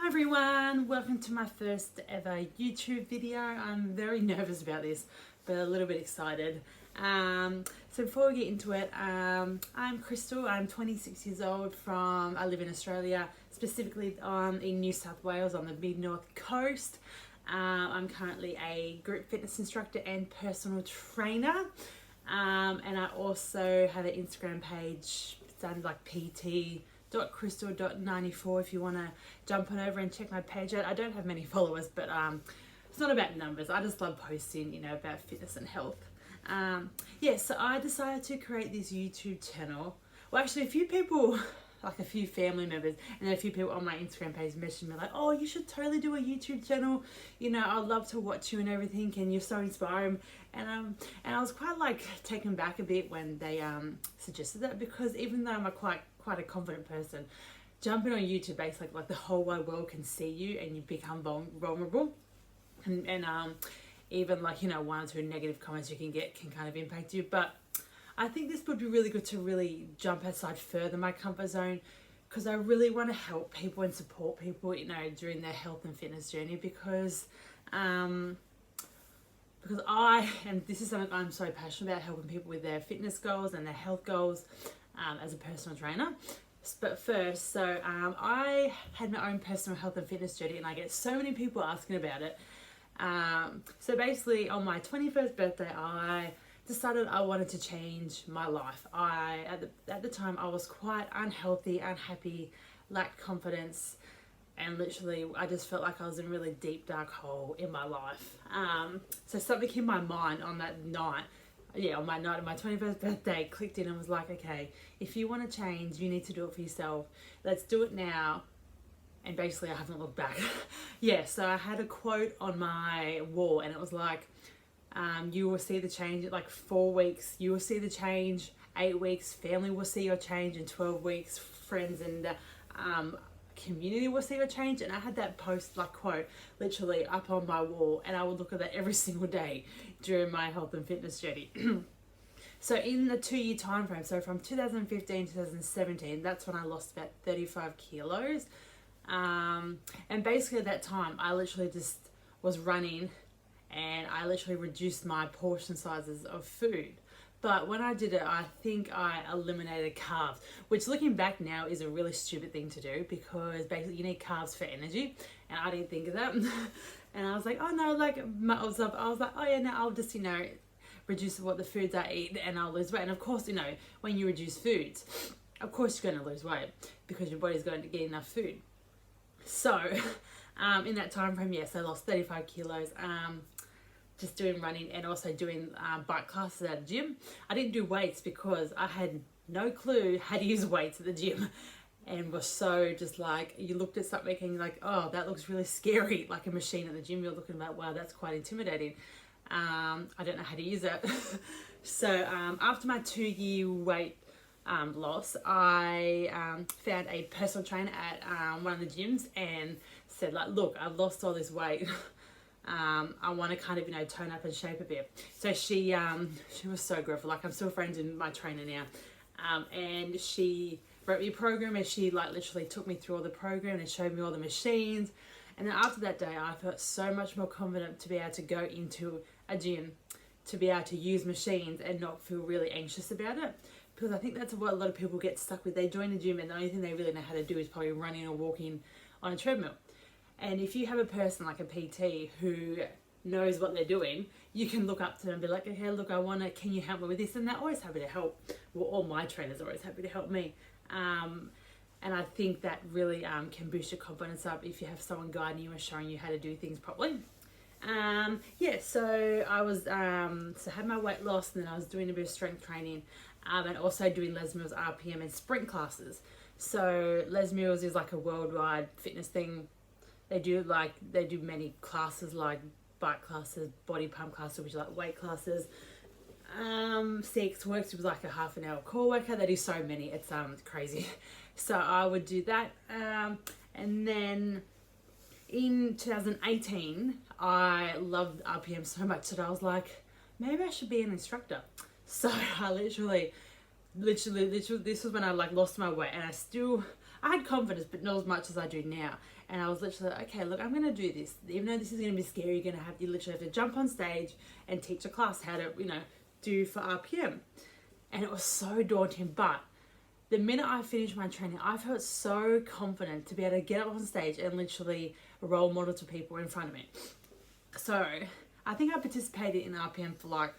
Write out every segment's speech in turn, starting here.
Hi everyone, welcome to my first ever YouTube video. I'm very nervous about this, but a little bit excited. So before we get into it, I'm Crystal. I'm 26 years old I live in Australia, specifically in New South Wales on the mid-north coast. I'm currently a group fitness instructor and personal trainer. And I also have an Instagram page, it's under like pt.krystal.94 if you want to jump on over and check my page out. I don't have many followers, but it's not about numbers. I just love posting, about fitness and health. So I decided to create this YouTube channel. Well, actually a few people, like a few family members and a few people on my Instagram page messaged me like, oh, you should totally do a YouTube channel. I'd love to watch you and everything, and you're so inspiring. And I was quite like taken back a bit when they suggested that, because even though I'm quite a confident person, jumping on YouTube basically like the whole wide world can see you and you become vulnerable, and even like one or two negative comments you can get can kind of impact you. But I think this would be really good to really jump outside further my comfort zone, because I really want to help people and support people during their health and fitness journey, because this is something I'm so passionate about, helping people with their fitness goals and their health goals as a personal trainer. But first, I had my own personal health and fitness journey, and I get so many people asking about it. So basically on my 21st birthday, I decided I wanted to change my life. At the time I was quite unhealthy, unhappy, lacked confidence, and literally I just felt like I was in a really deep dark hole in my life. So something in my mind on that night, on my 21st birthday, clicked in and was like, okay, if you want to change, you need to do it for yourself. Let's do it now. And basically I haven't looked back. So I had a quote on my wall, and it was like, you will see the change in like 4 weeks, you will see the change, 8 weeks, family will see your change, in 12 weeks, friends and the community will see your change. And I had that quote literally up on my wall, and I would look at that every single day during my health and fitness journey. So in the 2-year time frame, so from 2015 to 2017, that's when I lost about 35 kilos. And basically at that time I literally just was running, and I literally reduced my portion sizes of food. But when I did it, I think I eliminated carbs, which looking back now is a really stupid thing to do, because basically you need carbs for energy, and I didn't think of that. And I was like, oh no, I'll just reduce what the foods I eat and I'll lose weight. And of course, when you reduce foods, of course you're going to lose weight, because your body's going to get enough food. So in that time frame, I lost 35 kilos. Just doing running and also doing bike classes at a gym. I didn't do weights because I had no clue how to use weights at the gym, and was so just like, you looked at something and you're like, oh, that looks really scary, like a machine at the gym. You're looking like, wow, that's quite intimidating. I don't know how to use it. So after my 2-year weight loss, I found a personal trainer at one of the gyms and said like, look, I've lost all this weight. I want to kind of tone up and shape a bit. So she was so grateful. Like, I'm still friends with my trainer now, and she wrote me a program, and she like literally took me through all the program and showed me all the machines. And then after that day, I felt so much more confident to be able to go into a gym, to be able to use machines and not feel really anxious about it. Because I think that's what a lot of people get stuck with. They join a gym and the only thing they really know how to do is probably running or walking on a treadmill. And if you have a person like a PT who knows what they're doing, you can look up to them and be like, okay, look, can you help me with this? And they're always happy to help. Well, all my trainers are always happy to help me. And I think that really can boost your confidence up if you have someone guiding you and showing you how to do things properly. So I was, had my weight loss, and then I was doing a bit of strength training, and also doing Les Mills RPM and sprint classes. So Les Mills is like a worldwide fitness thing. They do many classes, like bike classes, body pump classes, which are like weight classes. Six works with like a half an hour core workout. They do so many, it's crazy. So I would do that. And then in 2018, I loved RPM so much that I was like, maybe I should be an instructor. So I literally, this was when I like lost my weight, and I had confidence, but not as much as I do now. And I was literally like, okay, look, I'm going to do this. Even though this is going to be scary, you literally have to jump on stage and teach a class how to, do for RPM. And it was so daunting, but the minute I finished my training, I felt so confident to be able to get up on stage and literally role model to people in front of me. So I think I participated in RPM for like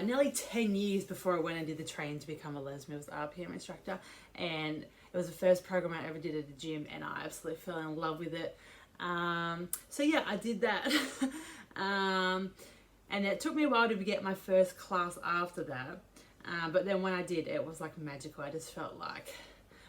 nearly 10 years before I went and did the training to become a Les Mills RPM instructor. And it was the first program I ever did at the gym, and I absolutely fell in love with it. So yeah, I did that. And it took me a while to get my first class after that. But then when I did, it was like magical. I just felt like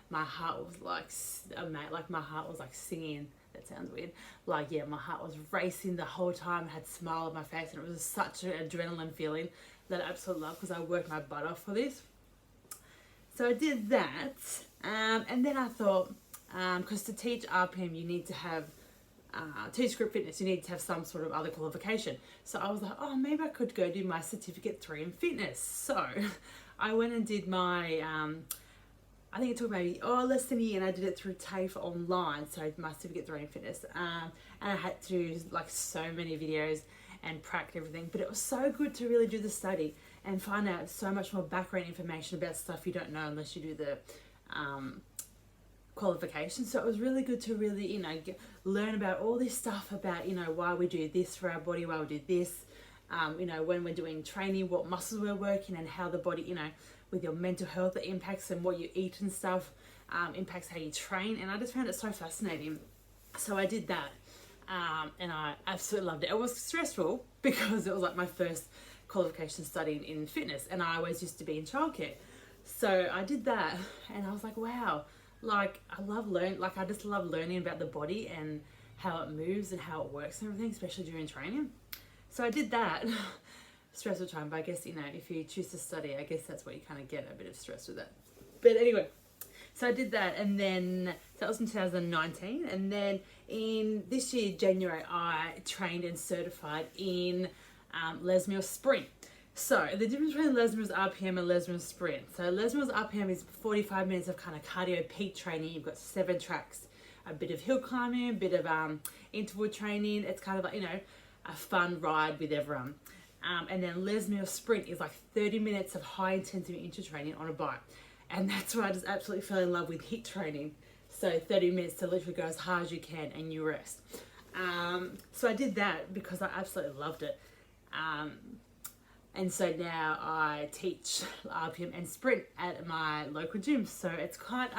my heart was like my heart was like singing. That sounds weird. Like, yeah, my heart was racing the whole time. I had a smile on my face, and it was such an adrenaline feeling that I absolutely love, because I worked my butt off for this. So I did that. And then I thought, because to teach RPM, you need to have, teach group fitness, you need to have some sort of other qualification. So I was like, oh, maybe I could go do my certificate 3 in fitness. So I went and did my, I think it took maybe less than a year, and I did it through TAFE online. So my certificate 3 in fitness, and I had to do like so many videos and practice everything. But it was so good to really do the study and find out so much more background information about stuff you don't know unless you do the qualifications. So it was really good to really learn about all this stuff about why we do this for our body, why we do this, when we're doing training, what muscles we're working, and how the body with your mental health, it impacts, and what you eat and stuff impacts how you train. And I just found it so fascinating. So I did that, and I absolutely loved it. It was stressful because it was like my first qualification studying in fitness, and I always used to be in childcare. So I did that, and I was like, wow, like I just love learning about the body and how it moves and how it works and everything, especially during training. So I did that. Stressful time, but I guess if you choose to study, I guess that's what you kind of get, a bit of stress with that. But anyway, so I did that, and then that was in 2019, and then in this year January I trained and certified in Les Mills Sprint. So the difference between Les Mills RPM and Les Mills Sprint. So Les Mills RPM is 45 minutes of kind of cardio peak training. You've got 7 tracks, a bit of hill climbing, a bit of interval training. It's kind of like a fun ride with everyone. And then Les Mills Sprint is like 30 minutes of high intensity interval training on a bike. And that's why I just absolutely fell in love with HIIT training. So 30 minutes to literally go as hard as you can and you rest. So I did that because I absolutely loved it. And so now I teach RPM and Sprint at my local gym. So it's quite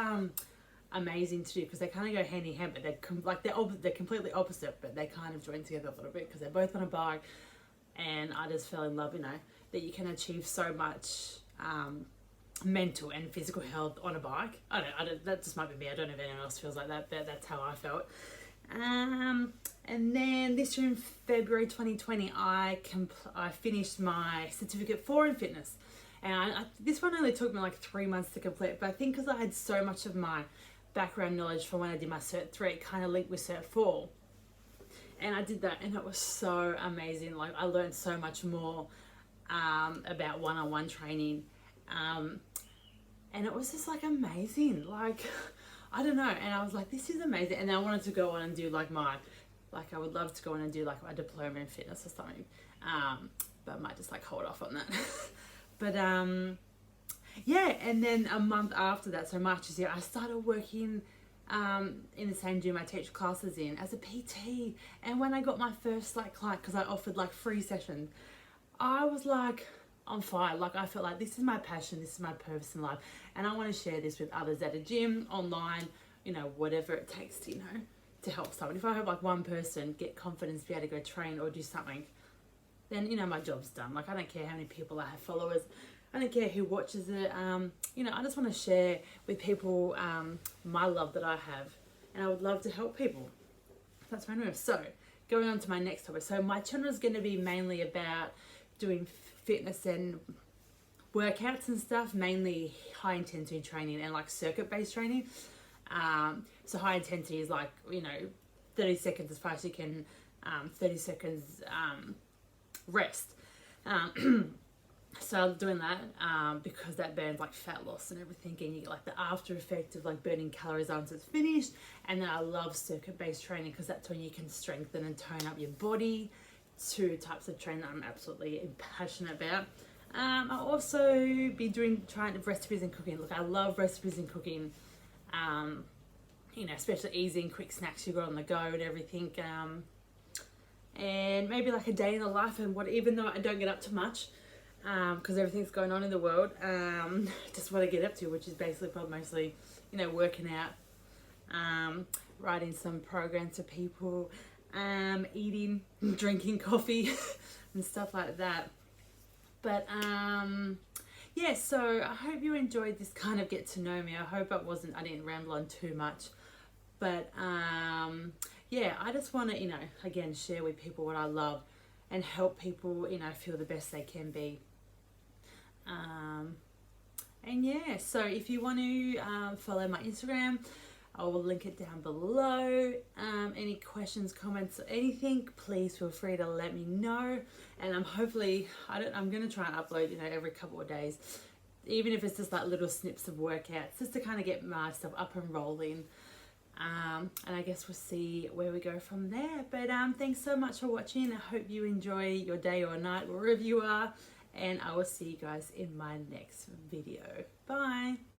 amazing to do, because they kind of go hand in hand, but they're completely opposite, but they kind of join together a little bit because they're both on a bike. And I just fell in love, that you can achieve so much mental and physical health on a bike. I don't, that just might be me. I don't know if anyone else feels like that, but that's how I felt. And then this year in February 2020, I finished my certificate 4 in fitness. And this one only took me like 3 months to complete, but I think because I had so much of my background knowledge from when I did my Cert 3, it kind of linked with Cert 4. And I did that, and it was so amazing. Like, I learned so much more about one-on-one training. And it was just like amazing. Like, I don't know. And I was like, this is amazing. And I wanted to go on and do I would love to go on and do like a diploma in fitness or something. But I might just hold off on that. But yeah, and then a month after that, so March this year, I started working in the same gym I teach classes in as a PT. And when I got my first client, because I offered free sessions, I was on fire. I felt like this is my passion, this is my purpose in life, and I want to share this with others at a gym, online, whatever it takes to help someone. If I have one person get confidence to be able to go train or do something, then my job's done. I don't care how many people I have followers, I don't care who watches it. I just want to share with people my love that I have, and I would love to help people. That's my move. So going on to my next topic. So my channel is going to be mainly about doing fitness and workouts and stuff, mainly high intensity training and circuit based training. So high intensity is 30 seconds as fast as you can, 30 seconds rest. So I'm doing that because that burns like fat loss and everything, and you get like the after effect of like burning calories once it's finished. And then I love circuit based training because that's when you can strengthen and tone up your body. Two types of training that I'm absolutely passionate about. I'll also be trying recipes and cooking. Look, I love recipes and cooking. You know, especially easy and quick snacks you got on the go and everything. And maybe like a day in the life, and what, even though I don't get up to much, because everything's going on in the world, just what I get up to, which is basically probably mostly, you know, working out, writing some programs for people, eating, drinking coffee, and stuff like that. But yeah, so I hope you enjoyed this kind of get to know me. I hope I didn't ramble on too much. But yeah, I just want to, you know, again, share with people what I love and help people, you know, feel the best they can be. And yeah, so if you want to follow my Instagram, I will link it down below. Any questions, comments, or anything, please feel free to let me know. And I'm going to try and upload, you know, every couple of days, even if it's just like little snips of workouts, just to kind of get myself up and rolling. And I guess we'll see where we go from there. But thanks so much for watching. I hope you enjoy your day or night wherever you are. And I will see you guys in my next video. Bye.